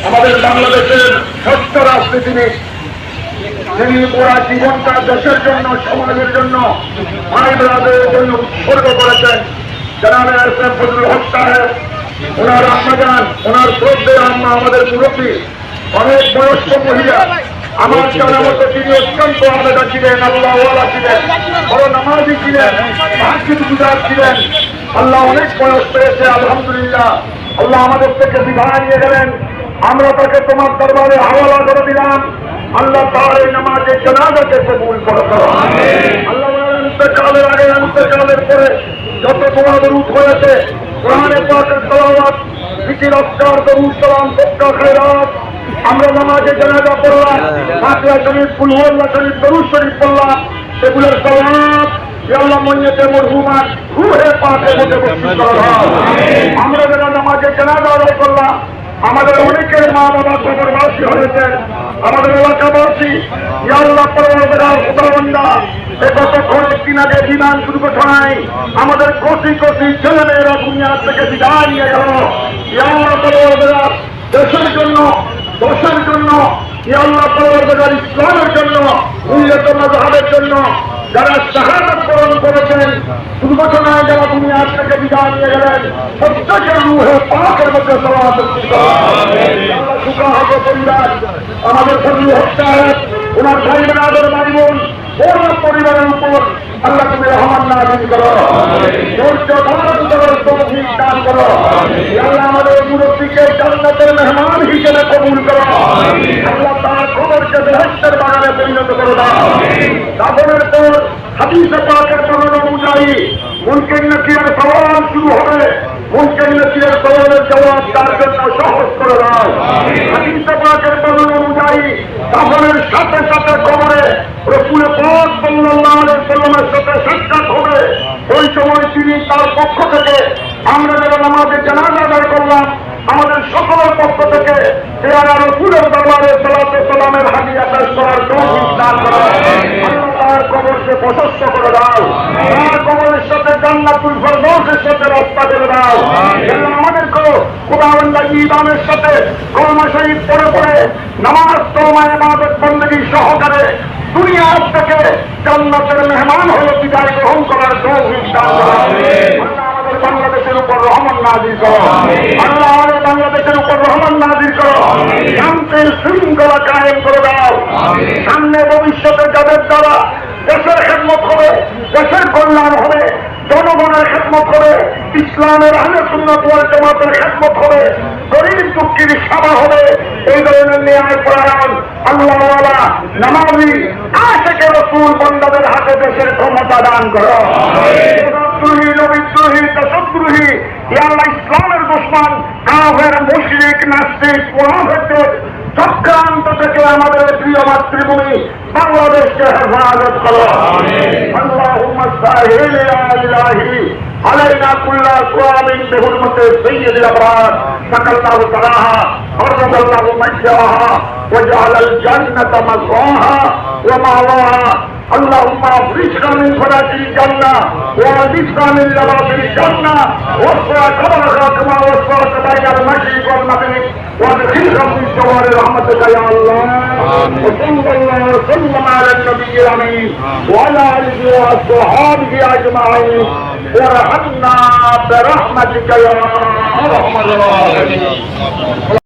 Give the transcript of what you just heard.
আমাদের বাংলাদেশের সত্য রাজনীতিবিদ, যিনি পুরা জীবনটা দেশের জন্য, সমাজের জন্য, ভাই ব্রাদারের জন্য উৎসর্গ করেছেন, জনাবে এস.এম. ফজলুল হক সাহেব। ওনার আম্মাজান, ওনার শ্রদ্ধেয় আম্মা, আমাদের মুরব্বী, অনেক বয়স্ক মহিলা। আমার জানা মতো তিনি অত্যন্ত আবেদা ছিলেন, আল্লাহওয়ালা ছিলেন, বড় নামাজি ছিলেন, মসজিদ গুজার ছিলেন। আল্লাহ অনেক বয়স পেয়েছে, আলহামদুলিল্লাহ। আল্লাহ আমাদের থেকে বিদায় নিয়ে গেলেন, আমরা তাকে তোমার দরবারে হাওয়ালা করে দিলাম। আল্লাহ তার এই নামাজে জানাজাকে কবুল করো। আল্লাহ ইন্তেকালের আগে, ইন্তেকালের পরে যত দোয়া দরুদ হয়েছে, কোরআনে পাকের তেলাওয়াত, জিকির, আজকার, দরুদ, সালাম, সদকা, খেরাত, আমরা নামাজে জানাজা পড়লাম, ফাতিহা শরীফ, কুল হুয়াল্লাহ শরীফ, দরুদ শরীফ পড়লাম, এগুলোর সওয়াব আল্লাহ মনিয়তে মরহুমার রূহে পাকের মধ্যে বর্ষিত করো। আমরা যারা নামাজে জানাজা আদায় করলাম, আমাদের অনেকের মা বাবা কবরবাসী হয়েছেন, আমাদের এলাকাবাসী, ইয়া আল্লাহ পরবর্তীকাল উদাহরণা, গত কয়েকদিন আগে বিমান দুর্ঘটনায় আমাদের কোটি কোটি ছেলেমেয়েরা দুনিয়া থেকে বিদায় নিয়ে গেল। ইয়া আল্লাহ পরবর্তীকাল দেশের জন্য, দেশের জন্য, ইয়া আল্লাহ পরবর্তীকাল ইসলামের জন্য, উম্মতে মাযহাবের জন্য যারা শাহাদাত বরণ করেছেন, দুর্ঘটনায় যারা দুনিয়া থেকে বিদায় নিয়ে গেলেন, প্রত্যেকের রূহে পাকের মধ্যে সওয়াব নসিব করো। আল্লাহ সুখা হবে পরিবার, আমাদের ফজলুল হক সাহেব, ওনার ভাই বোনেদের ভাই বোন, ওনার পরিবারের উপর আল্লাহ তুমি রহমান নাযিল করো, ধৈর্য ধারণ করার তৌফিক দান করো। আল্লাহ আমাদের মুরব্বীকে জান্নাতের মেহমান হিসেবে কবুল করো। আল্লাহ তার কবরকে বেহেশতের বাগানে পরিণত করে দাও। দাফনের পর হাদিসে পাকের বর্ণনা অনুযায়ী মুনকির নাকিরের সওয়াল শুরু হবে। মুনকির নাকিরের সওয়ালের জবাব তার জন্য সহজ করে দাও। হাদিসে পাকের বর্ণনা অনুযায়ী দাফনের সাথে সাথে কবরে রাসূল পাক সাল্লাল্লাহু আলাইহি ওয়াসাল্লামের সাথে সাক্ষাৎ হবে। ওই সময় তিনি তার পক্ষ থেকে, আমরা যারা নামাজে জানাজা আদায় করলাম, আমাদের সকলের পক্ষ থেকে পেয়ারা রাসূলের দরবারে সালাত ও সালামের হাদিয়া পেশ করার তৌফিক দান করো। তার কবরকে প্রশস্ত করে দাও, তার কবরের সাথে জান্নাতুল ফেরদৌসের সাথে রাস্তা করে দাও। আমাদেরকেও খুদাবন্দ ঈদানের সাথে কলমা শরীফ পড়ে পড়ে নামাজ, তওবা, ইবাদত, বندگی সহকারে দুনিয়া থেকে জান্নাতের মেহমান হয়ে বিদায় গ্রহণ করার তৌফিক দান করো। আল্লাহ আমাদের বাংলাদেশের উপর রহমত নাযিল করো। আল্লাহ আমাদের বাংলাদেশের উপর রহমত নাযিল করো। শান্তির শৃঙ্খলা কায়েম করে দাও। সামনে ভবিষ্যতে যাদের দ্বারা দেশের খেদমত হবে, দেশের কল্যাণ হবে, জনগণের খেদমত হবে, ইসলামের আহলে সুন্নাত ওয়াল জামাতের খেদমত হবে, গরীব দুঃখীর সেবা হবে, এই ধরনের ন্যায় পরায়ণ আল্লাহওয়ালা নামাজি আশিকে রাসূল বান্দাদের হাতে দেশের ক্ষমতা দান করো। নবীদ্রোহী, নবীদ্রোহী, দেশদ্রোহী, ইয়া আল্লাহ ইসলামের দুশমন, কাফের, মুশরিক, নাস্তিক, মুনাফিকদের চক্রান্ত থেকে আমাদের প্রিয় মাতৃভূমি বাংলাদেশকে হেফাজত করো। আল্লাহুম্মা সাহিল ইয়া ইলাহি আলাইনা কুল্লা সুআমিন বিহুরমতি সাইয়্যিদিল আবরার সাকাল্লাহু তাআলাহা ওয়ারযাল্লাহু মাশরাহা ওয়াজআলাল জান্নাতা মাসওয়াহা ওয়া মাওয়াহা। اللهم افرشنا من فرج الجنة وألبسنا من لباس الجنة واصفى قبرك كما وصفت بين المشرق والمغرب وادخلهم في جوار رحمتك يا الله. وصلى الله وسلم على النبي الأمين وعلى آله وصحبه أجمعين وارحمنا برحمتك يا أرحم الراحمين.